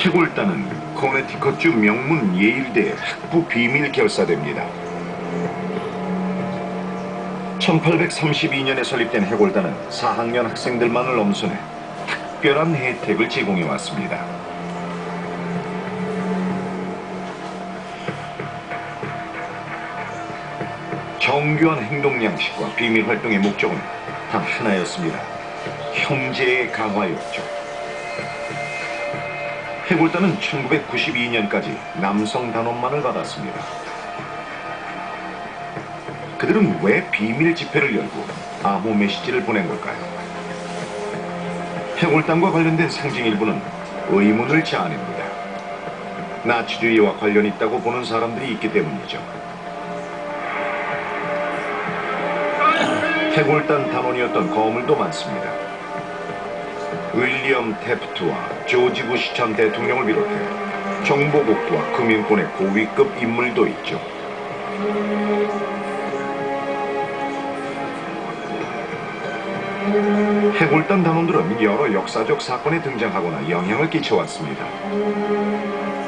해골단은 코네티컷주 명문 예일대 학부 비밀 결사대입니다. 1832년에 설립된 해골단은 4학년 학생들만을 엄선해 특별한 혜택을 제공해 왔습니다. 정교한 행동 양식과 비밀 활동의 목적은 단 하나였습니다. 형제의 강화였죠. 해골단은 1992년까지 남성 단원만을 받았습니다. 그들은 왜 비밀 집회를 열고 암호 메시지를 보낸 걸까요? 해골단과 관련된 상징 일부는 의문을 자아냅니다. 나치주의와 관련 있다고 보는 사람들이 있기 때문이죠. 해골단 단원이었던 거물도 많습니다. 윌리엄 태프트와 조지 부시 전 대통령을 비롯해 정보국과 금융권의 고위급 인물도 있죠. 해골단 단원들은 여러 역사적 사건에 등장하거나 영향을 끼쳐왔습니다.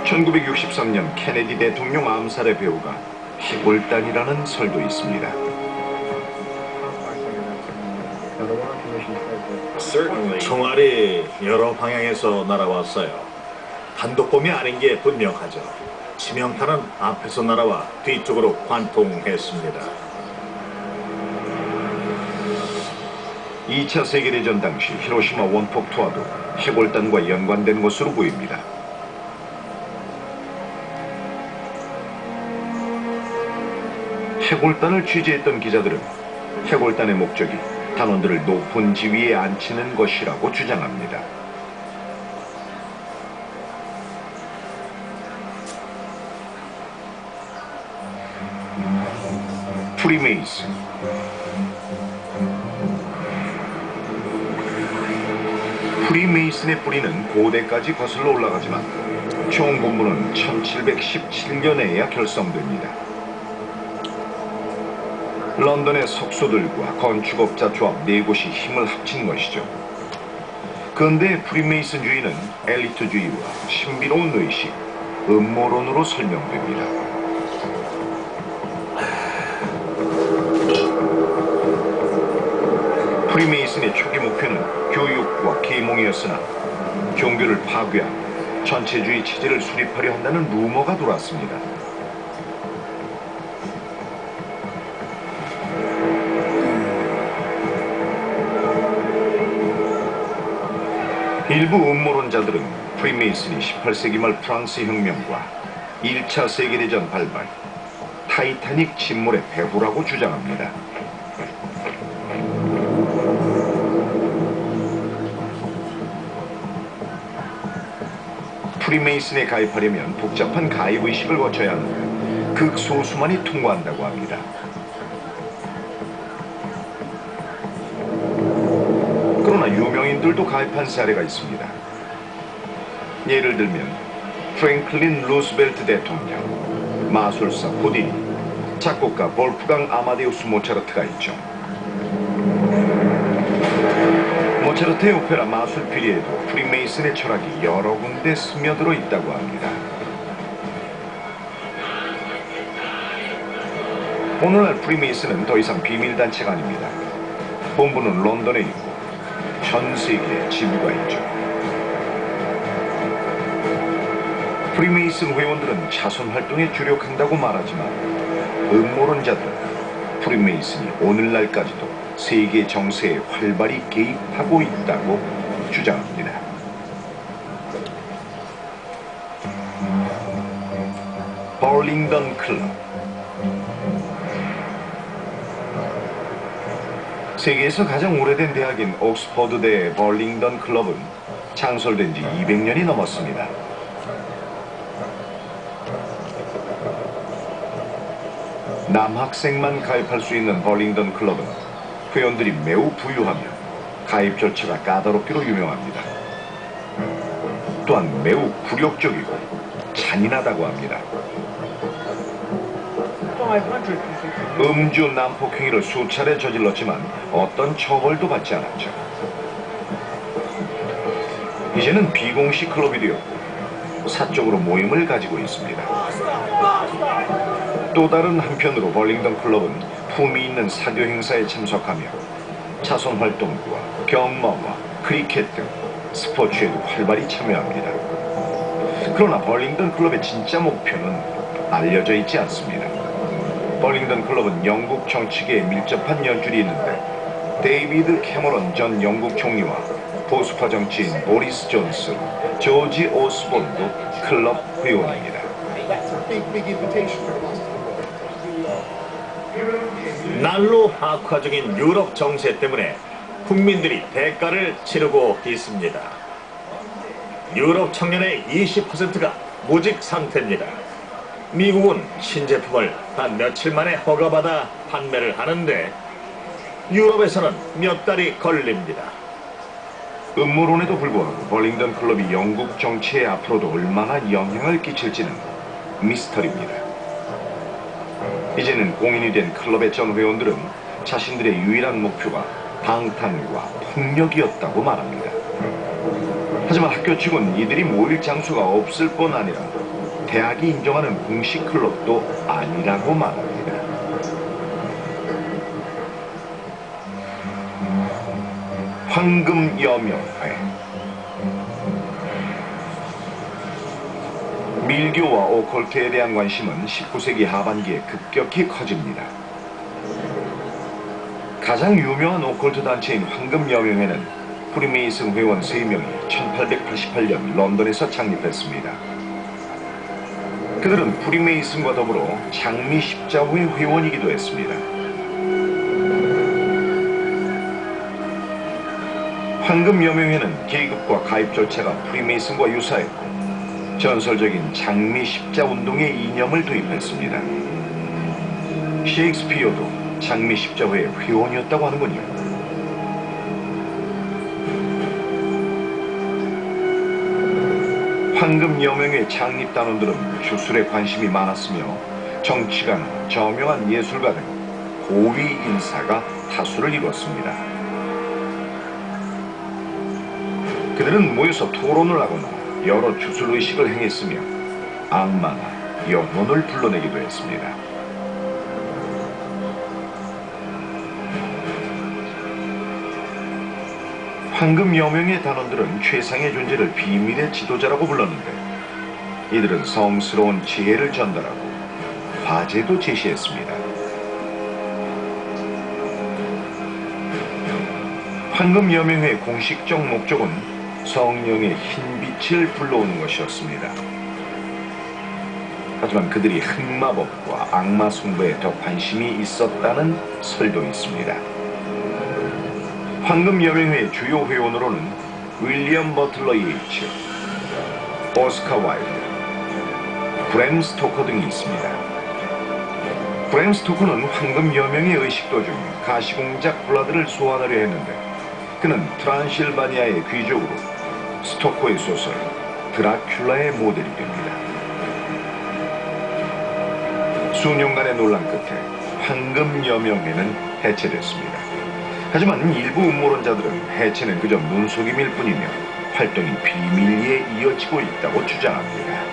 1963년 케네디 대통령 암살의 배후가 해골단이라는 설도 있습니다. 총알이 여러 방향에서 날아왔어요. 단독범이 아닌 게 분명하죠. 치명타는 앞에서 날아와 뒤쪽으로 관통했습니다. 2차 세계대전 당시 히로시마 원폭 투하도 해골단과 연관된 것으로 보입니다. 해골단을 취재했던 기자들은 해골단의 목적이 단원들을 높은 지위에 앉히는 것이라고 주장합니다. 프리메이슨. 프리메이슨의 뿌리는 고대까지 거슬러 올라가지만 총 본부는 1717년에야 결성됩니다. 런던의 석소들과 건축업자 조합 4곳이 힘을 합친 것이죠. 그런데 프리메이슨주의는 엘리트주의와 신비로운 의식, 음모론으로 설명됩니다. 프리메이슨의 초기 목표는 교육과 계몽이었으나 종교를 파괴하고 전체주의 체제를 수립하려 한다는 루머가 돌았습니다. 일부 음모론자들은 프리메이슨이 18세기 말 프랑스 혁명과 1차 세계대전 발발, 타이타닉 침몰의 배후라고 주장합니다. 프리메이슨에 가입하려면 복잡한 가입의식을 거쳐야 하는데 극소수만이 통과한다고 합니다. 그러나 유명인들도 가입한 사례가 있습니다. 예를 들면 프랭클린 루스벨트 대통령, 마술사 후디니, 작곡가 볼프강 아마데우스 모차르트가 있죠. 모차르트의 오페라 마술피리에도 프리메이슨의 철학이 여러 군데 스며들어 있다고 합니다. 오늘날 프리메이슨은 더 이상 비밀단체가 아닙니다. 본부는 런던에 있고 전 세계에 지부가 있죠. 프리메이슨 회원들은 자선 활동에 주력한다고 말하지만 음모론자들은 프리메이슨이 오늘날까지도 세계 정세에 활발히 개입하고 있다고 주장합니다. 벌링던 클럽. 세계에서 가장 오래된 대학인 옥스퍼드대 벌링던 클럽은 창설된 지 200년이 넘었습니다. 남학생만 가입할 수 있는 벌링던 클럽은 회원들이 매우 부유하며 가입 절차가 까다롭기로 유명합니다. 또한 매우 굴욕적이고 잔인하다고 합니다. 음주 난폭행위를 수차례 저질렀지만 어떤 처벌도 받지 않았죠. 이제는 비공식 클럽이 되었고 사적으로 모임을 가지고 있습니다. 또 다른 한편으로 벌링던 클럽은 품위 있는 사교 행사에 참석하며 자선 활동과 경마와 크리켓 등 스포츠에도 활발히 참여합니다. 그러나 벌링던 클럽의 진짜 목표는 알려져 있지 않습니다. 벌링던 클럽은 영국 정치계에 밀접한 연줄이 있는데 데이비드 캐머런 전 영국 총리와 보수파 정치인 보리스 존슨, 조지 오스본도 클럽 회원입니다. 날로 악화적인 유럽 정세 때문에 국민들이 대가를 치르고 있습니다. 유럽 청년의 20%가 무직 상태입니다. 미국은 신제품을 단 며칠 만에 허가받아 판매를 하는데 유럽에서는 몇 달이 걸립니다. 음모론에도 불구하고 벌링던 클럽이 영국 정치에 앞으로도 얼마나 영향을 끼칠지는 미스터리입니다. 이제는 공인이 된 클럽의 전 회원들은 자신들의 유일한 목표가 방탄과 폭력이었다고 말합니다. 하지만 학교 측은 이들이 모일 장소가 없을 뿐 아니라 대학이 인정하는 공식 클럽도 아니라고 말합니다. 황금여명회. 밀교와 오컬트에 대한 관심은 19세기 하반기에 급격히 커집니다. 가장 유명한 오컬트 단체인 황금여명회는 프리메이슨 회원 3명이 1888년 런던에서 창립했습니다. 그들은 프리메이슨과 더불어 장미 십자회 회원이기도 했습니다. 황금여명회는 계급과 가입 절차가 프리메이슨과 유사했고 전설적인 장미 십자 운동의 이념을 도입했습니다. 셰익스피어도 장미 십자회의 회원이었다고 하는군요. 황금여명회 창립 단원들은 주술에 관심이 많았으며 정치가나 저명한 예술가 등 고위 인사가 다수를 이뤘습니다. 그들은 모여서 토론을 하거나 여러 주술의식을 행했으며 악마나 영혼을 불러내기도 했습니다. 황금여명의 단원들은 최상의 존재를 비밀의 지도자라고 불렀는데 이들은 성스러운 지혜를 전달하고 과제도 제시했습니다. 황금여명회의 공식적 목적은 성령의 흰빛을 불러오는 것이었습니다. 하지만 그들이 흑마법과 악마 숭배에 더 관심이 있었다는 설도 있습니다. 황금여명회의 주요 회원으로는 윌리엄 버틀러 예이츠, 오스카 와일드, 브램 스토커 등이 있습니다. 브램 스토커는 황금여명의 의식 도중 가시공작 블라드를 소환하려 했는데 그는 트란실바니아의 귀족으로 스토커의 소설 드라큘라의 모델이 됩니다. 수년간의 논란 끝에 황금여명회는 해체됐습니다. 하지만 일부 음모론자들은 해체는 그저 눈속임일 뿐이며 활동이 비밀리에 이어지고 있다고 주장합니다.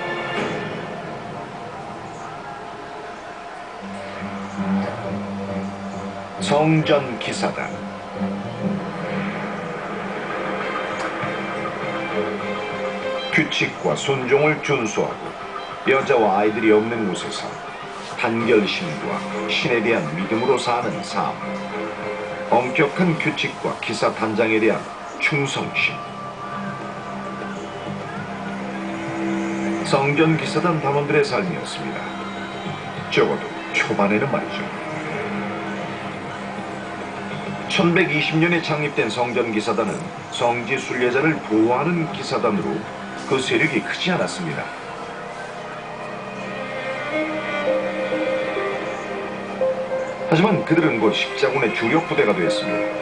성전 기사단. 규칙과 순종을 준수하고 여자와 아이들이 없는 곳에서 단결심과 신에 대한 믿음으로 사는 삶, 엄격한 규칙과 기사 단장에 대한 충성심. 성전 기사단 단원들의 삶이었습니다. 적어도 초반에는 말이죠. 1120년에 창립된 성전 기사단은 성지 순례자를 보호하는 기사단으로 그 세력이 크지 않았습니다. 하지만 그들은 곧 십자군의 주력 부대가 되었습니다.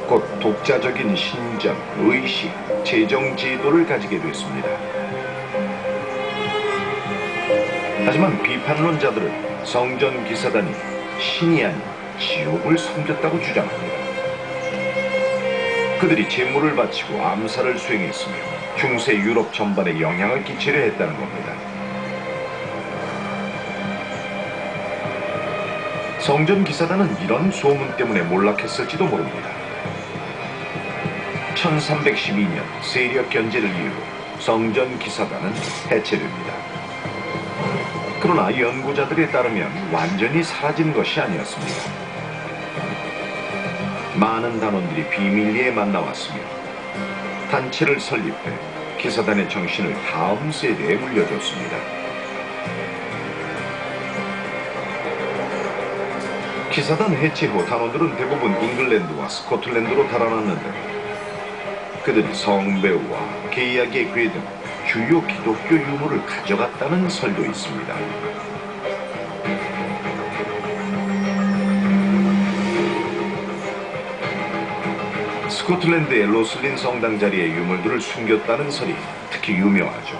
곧 독자적인 신전, 의식, 재정 제도를 가지게 되었습니다. 하지만 비판론자들은 성전 기사단이 신이 아닌 지옥을 섬겼다고 주장합니다. 그들이 제물을 바치고 암살을 수행했으며 중세 유럽 전반에 영향을 끼치려 했다는 겁니다. 성전 기사단은 이런 소문 때문에 몰락했을지도 모릅니다. 1312년 세력 견제를 이유로 성전 기사단은 해체됩니다. 그러나 연구자들에 따르면 완전히 사라진 것이 아니었습니다. 많은 단원들이 비밀리에 만나왔으며 단체를 설립해 기사단의 정신을 다음 세대에 물려줬습니다. 기사단 해체 후 단원들은 대부분 잉글랜드와 스코틀랜드로 달아났는데 그들이 성배우와 계약의 괴 등 주요 기독교 유물을 가져갔다는 설도 있습니다. 스코틀랜드의 로슬린 성당 자리에 유물들을 숨겼다는 설이 특히 유명하죠.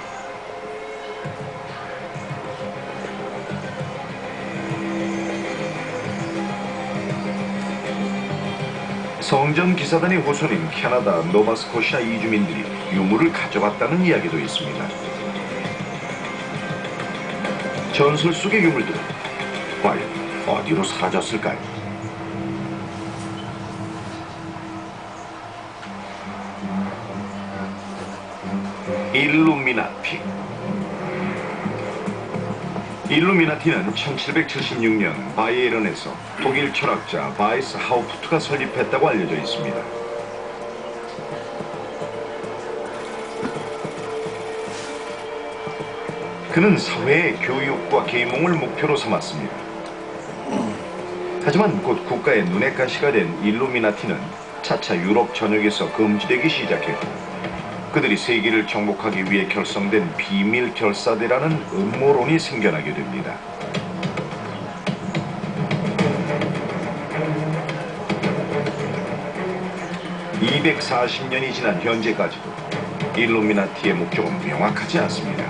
성전 기사단의 후손인 캐나다 노바스코시아 이주민들이 유물을 가져갔다는 이야기도 있습니다. 전설 속의 유물들은 과연 어디로 사라졌을까요? 일루미나티. 일루미나티는 1776년 바이에른에서 독일 철학자 바이스 하우프트가 설립했다고 알려져 있습니다. 그는 사회의 교육과 계몽을 목표로 삼았습니다. 하지만 곧 국가의 눈엣 가시가 된 일루미나티는 차차 유럽 전역에서 금지되기 시작했고 그들이 세계를 정복하기 위해 결성된 비밀 결사대라는 음모론이 생겨나게 됩니다. (240년이) 지난 현재까지도 일루미나티의 목적은 명확하지 않습니다.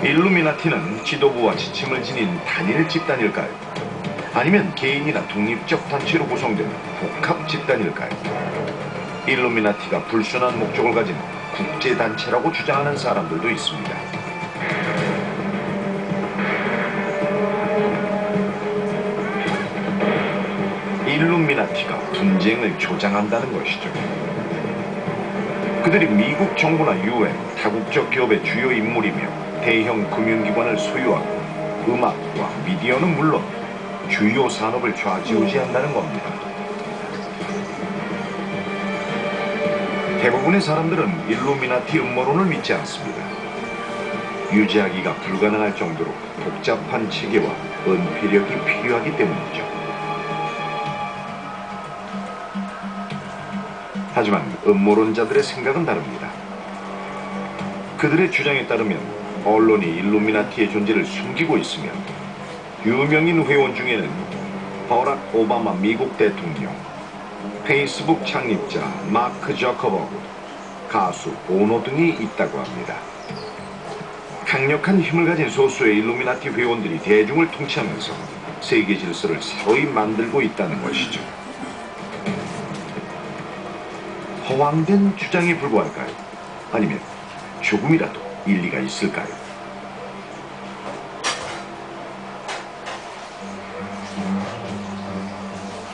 일루미나티는 지도부와 지침을 지닌 단일 집단일까요? 아니면 개인이나 독립적 단체로 구성된 복합 집단일까요? 일루미나티가 불순한 목적을 가진 국제단체라고 주장하는 사람들도 있습니다. 일루미나티가 분쟁을 조장한다는 것이죠. 그들이 미국 정부나 UN, 다국적 기업의 주요 인물이며 대형 금융기관을 소유하고 음악과 미디어는 물론 주요 산업을 좌지우지한다는 겁니다. 대부분의 사람들은 일루미나티 음모론을 믿지 않습니다. 유지하기가 불가능할 정도로 복잡한 체계와 은폐력이 필요하기 때문이죠. 하지만 음모론자들의 생각은 다릅니다. 그들의 주장에 따르면 언론이 일루미나티의 존재를 숨기고 있으며 유명인 회원 중에는 버락 오바마 미국 대통령, 페이스북 창립자 마크 저커버그, 가수 보노 등이 있다고 합니다. 강력한 힘을 가진 소수의 일루미나티 회원들이 대중을 통치하면서 세계 질서를 새로이 만들고 있다는 것이죠. 허황된 주장에 불과할까요? 아니면 조금이라도 일리가 있을까요?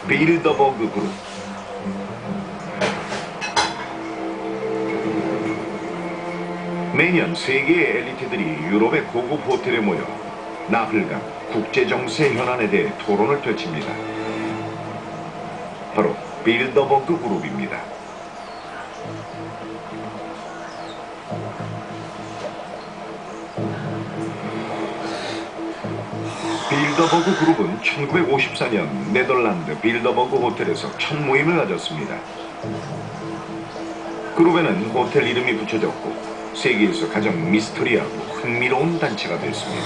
빌더버그 그룹. 매년 세계의 엘리트들이 유럽의 고급 호텔에 모여 나흘간 국제정세 현안에 대해 토론을 펼칩니다. 바로 빌더버그 그룹입니다. 빌더버그 그룹은 1954년 네덜란드 빌더버그 호텔에서 첫 모임을 가졌습니다. 그룹에는 호텔 이름이 붙여졌고 세계에서 가장 미스터리하고 흥미로운 단체가 됐습니다.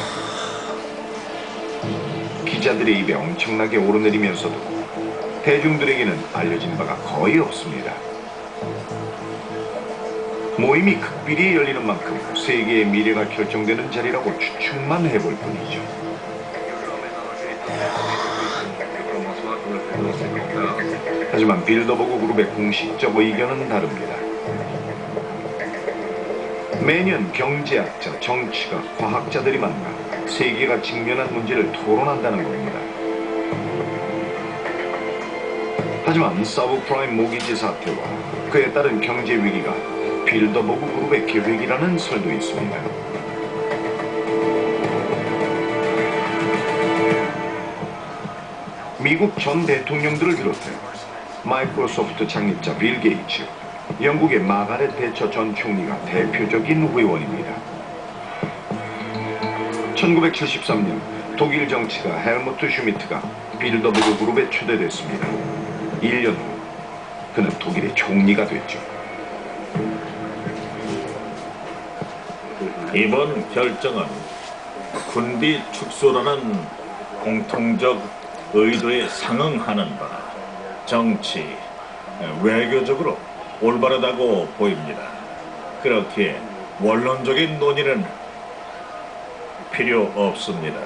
기자들의 입에 엄청나게 오르내리면서도 대중들에게는 알려진 바가 거의 없습니다. 모임이 극비리에 열리는 만큼 세계의 미래가 결정되는 자리라고 추측만 해볼 뿐이죠. 하지만 빌더버그 그룹의 공식적 의견은 다릅니다. 매년 경제학자, 정치가, 과학자들이 만나 세계가 직면한 문제를 토론한다는 겁니다. 하지만 서브프라임 모기지 사태와 그에 따른 경제 위기가 빌더버그 그룹의 계획이라는 설도 있습니다. 미국 전 대통령들을 비롯해 마이크로소프트 창립자 빌 게이츠, 영국의 마가렛 대처 전 총리가 대표적인 회원입니다. 1973년 독일 정치가 헬무트 슈미트가 빌더버그 그룹에 초대됐습니다. 1년 후 그는 독일의 총리가 됐죠. 이번 결정은 군비 축소라는 공통적 의도에 상응하는 바 정치, 외교적으로 올바르다고 보입니다. 그렇기에 원론적인 논의는 필요 없습니다.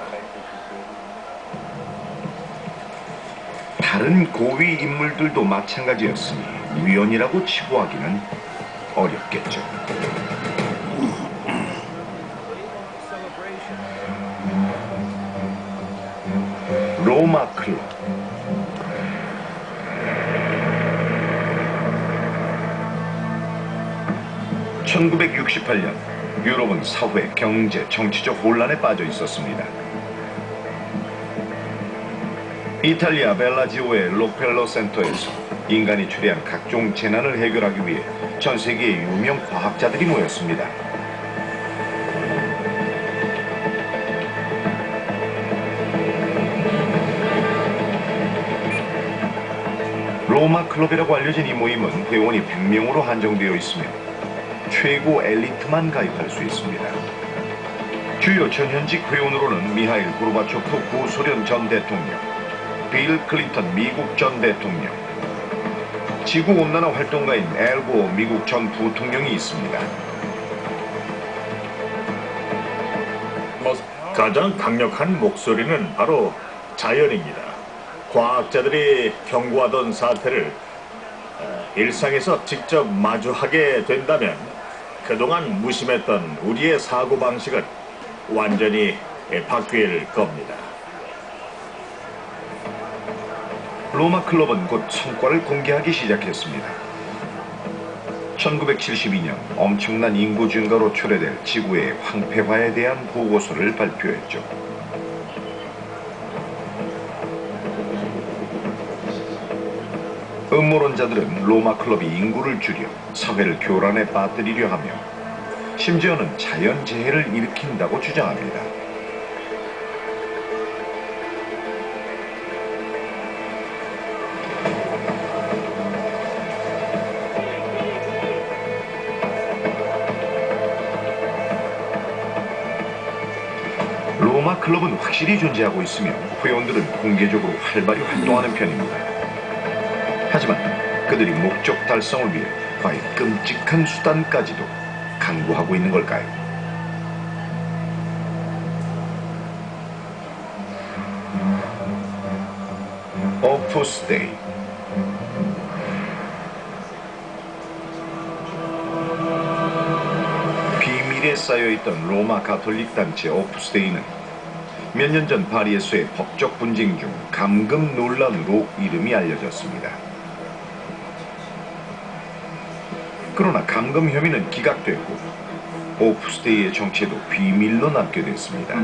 다른 고위 인물들도 마찬가지였으니 위헌이라고 치부하기는 어렵겠죠. 로마 클럽. (1968년) 유럽은 사회, 경제, 정치적 혼란에 빠져 있었습니다. 이탈리아 벨라지오의 록펠러 센터에서 인간이 초래한 각종 재난을 해결하기 위해 전 세계의 유명 과학자들이 모였습니다. 로마 클럽이라고 알려진 이 모임은 회원이 100명으로 한정되어 있으며 최고 엘리트만 가입할 수 있습니다. 주요 전현직 회원으로는 미하일 고르바초프 구소련 전 대통령, 빌 클린턴 미국 전 대통령, 지구온난화 활동가인 앨 고어 미국 전 부통령이 있습니다. 가장 강력한 목소리는 바로 자연입니다. 과학자들이 경고하던 사태를 일상에서 직접 마주하게 된다면 그동안 무심했던 우리의 사고방식은 완전히 바뀔 겁니다. 로마 클럽은 곧 성과를 공개하기 시작했습니다. 1972년 엄청난 인구 증가로 초래될 지구의 황폐화에 대한 보고서를 발표했죠. 음모론자들은 로마 클럽이 인구를 줄여 사회를 교란에 빠뜨리려 하며 심지어는 자연재해를 일으킨다고 주장합니다. 로마 클럽은 확실히 존재하고 있으며 회원들은 공개적으로 활발히 활동하는 편입니다. 하지만 그들이 목적 달성을 위해 과연 끔찍한 수단까지도 강구하고 있는 걸까요? 오프스 데이. 비밀에 쌓여있던 로마 가톨릭 단체 오프스 데이는 몇 년 전 파리에서의 법적 분쟁 중 감금 논란으로 이름이 알려졌습니다. 그러나 감금 혐의는 기각됐고 오프스데이의 정체도 비밀로 남게 됐습니다.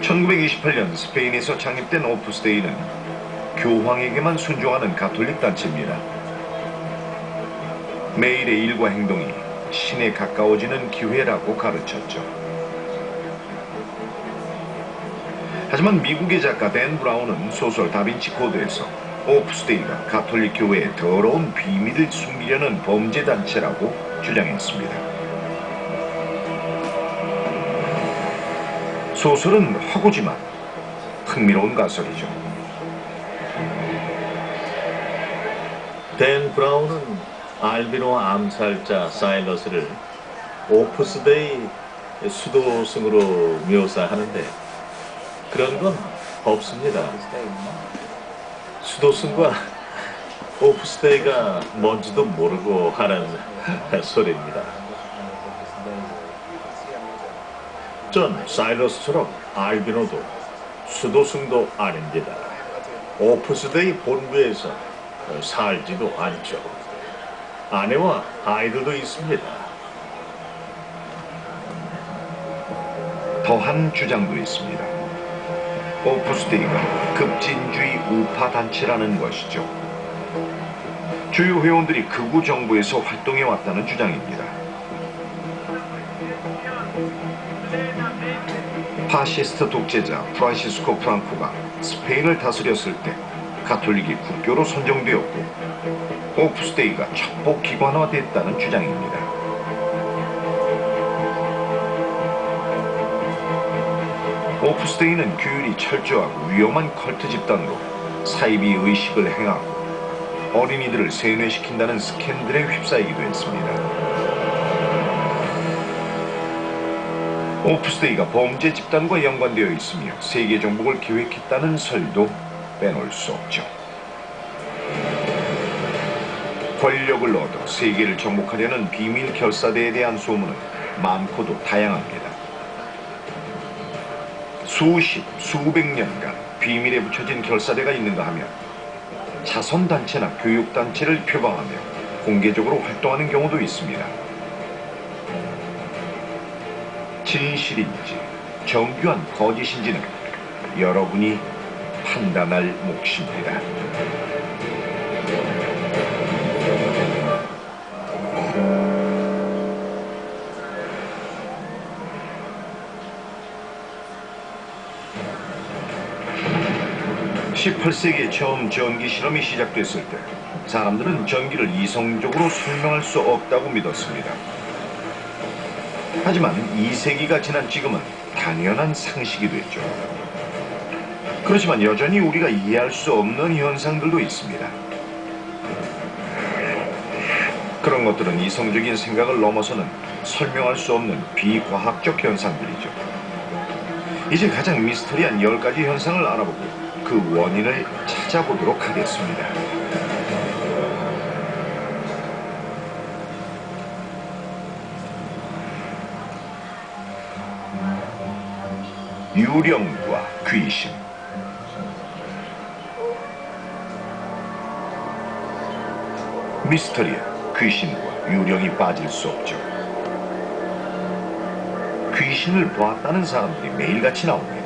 1928년 스페인에서 창립된 오프스데이는 교황에게만 순종하는 가톨릭 단체입니다. 매일의 일과 행동이 신에 가까워지는 기회라고 가르쳤죠. 하지만 미국의 작가 댄 브라운은 소설 다빈치 코드에서 오프스데이가 가톨릭 교회의 더러운 비밀을 숨기려는 범죄 단체라고 주장했습니다. 소설은 허구지만 흥미로운 가설이죠. 댄 브라운은 알비노 암살자 사일러스를 오프스데이 수도승으로 묘사하는데 그런 건 없습니다. 수도승과 오프스데이가 뭔지도 모르고 하는 소리입니다. 전 사일러스처럼 알비노도 수도승도 아닙니다. 오프스데이 본부에서 살지도 않죠. 아내와 아이들도 있습니다. 더한 주장도 있습니다. 오프스데이가 급진주의 우파 단체라는 것이죠. 주요 회원들이 극우 정부에서 활동해 왔다는 주장입니다. 파시스트 독재자 프란시스코 프랑코가 스페인을 다스렸을 때 가톨릭이 국교로 선정되었고 오프스데이가 첩보 기관화됐다는 주장입니다. 오프스데이는 규율이 철저하고 위험한 컬트 집단으로 사이비 의식을 행하고 어린이들을 세뇌시킨다는 스캔들에 휩싸이기도 했습니다. 오프스데이가 범죄 집단과 연관되어 있으며 세계 정복을 계획했다는 설도 빼놓을 수 없죠. 권력을 얻어 세계를 정복하려는 비밀 결사대에 대한 소문은 많고도 다양합니다. 수백 년간 비밀에 붙여진 결사대가 있는가 하면 자선단체나 교육단체를 표방하며 공개적으로 활동하는 경우도 있습니다. 진실인지 정교한 거짓인지는 여러분이 판단할 몫입니다. (18세기에) 처음 전기 실험이 시작됐을 때 사람들은 전기를 이성적으로 설명할 수 없다고 믿었습니다. 하지만 2세기가 지난 지금은 당연한 상식이 됐죠. 그렇지만 여전히 우리가 이해할 수 없는 현상들도 있습니다. 그런 것들은 이성적인 생각을 넘어서는 설명할 수 없는 비과학적 현상들이죠. 이제 가장 미스터리한 10가지 현상을 알아보고 그 원인을 찾아보도록 하겠습니다. 유령과 귀신. 미스터리에 귀신과 유령이 빠질 수 없죠. 귀신을 보았다는 사람들이 매일같이 나옵니다.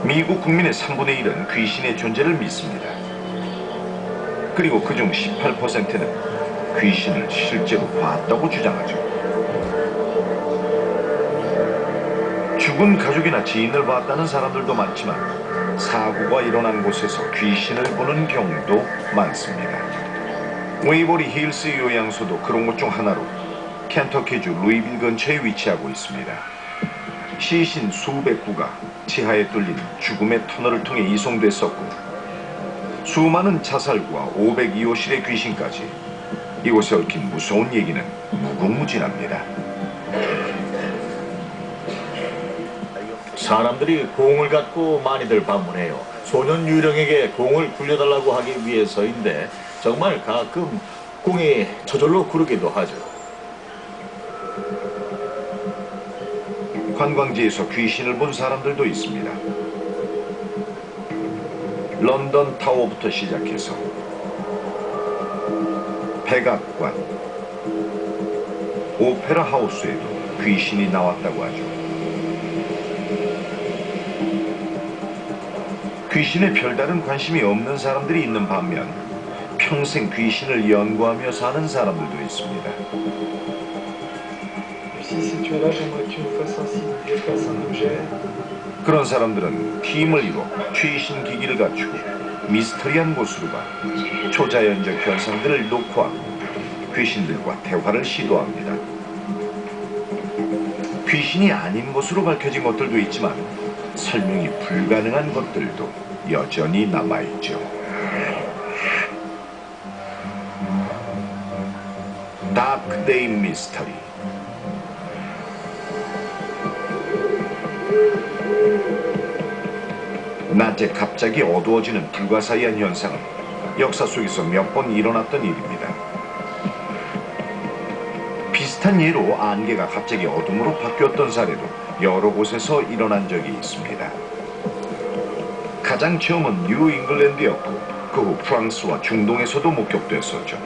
미국 국민의 3분의 1은 귀신의 존재를 믿습니다. 그리고 그중 18%는 귀신을 실제로 봤다고 주장하죠. 죽은 가족이나 지인을 봤다는 사람들도 많지만 사고가 일어난 곳에서 귀신을 보는 경우도 많습니다. 웨이버리 힐스 요양소도 그런 곳 중 하나로 켄터키주 루이빌 근처에 위치하고 있습니다. 시신 수백 구가 지하에 뚫린 죽음의 터널을 통해 이송됐었고 수많은 자살과 502호실의 귀신까지 이곳에 얽힌 무서운 얘기는 무궁무진합니다. 사람들이 공을 갖고 많이들 방문해요. 소년 유령에게 공을 굴려달라고 하기 위해서인데 정말 가끔 공이 저절로 구르기도 하죠. 관광지에서 귀신을 본 사람들도 있습니다. 런던 타워부터 시작해서 백악관, 오페라 하우스에도 귀신이 나왔다고 하죠. 귀신에 별다른 관심이 없는 사람들이 있는 반면 평생 귀신을 연구하며 사는 사람들도 있습니다. 그런 사람들은 팀을 이뤄 최신 기기를 갖추고 미스터리한 곳으로 가 초자연적 현상들을 녹화하고 귀신들과 대화를 시도합니다. 귀신이 아닌 것으로 밝혀진 것들도 있지만 설명이 불가능한 것들도 여전히 남아있죠. 다크데이 미스터리. 낮에 갑자기 어두워지는 불가사의한 현상은 역사 속에서 몇 번 일어났던 일입니다. 비슷한 예로 안개가 갑자기 어둠으로 바뀌었던 사례도 여러 곳에서 일어난 적이 있습니다. 가장 처음은 뉴 잉글랜드였고 그 후 프랑스와 중동에서도 목격됐었죠.